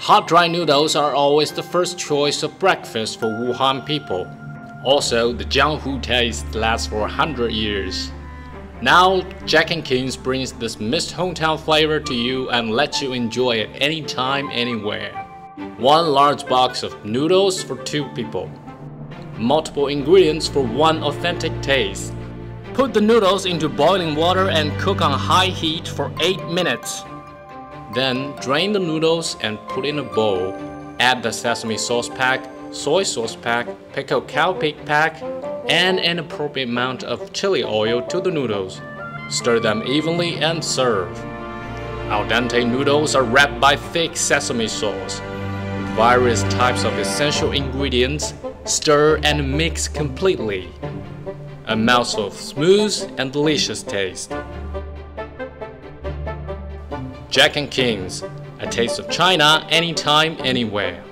Hot dry noodles are always the first choice of breakfast for Wuhan people. Also, the Jianghu taste lasts for 100 years. Now, Jack and King's brings this missed hometown flavor to you and lets you enjoy it anytime, anywhere. One large box of noodles for 2 people. Multiple ingredients for one authentic taste. Put the noodles into boiling water and cook on high heat for 8 minutes. Then drain the noodles and put in a bowl. Add the sesame sauce pack, soy sauce pack, pickled cowpea pack, and an appropriate amount of chili oil to the noodles. Stir them evenly and serve. Al dente noodles are wrapped by thick sesame sauce. With various types of essential ingredients, stir and mix completely. A mouthful of smooth and delicious taste. Jack and King's, a taste of China anytime, anywhere.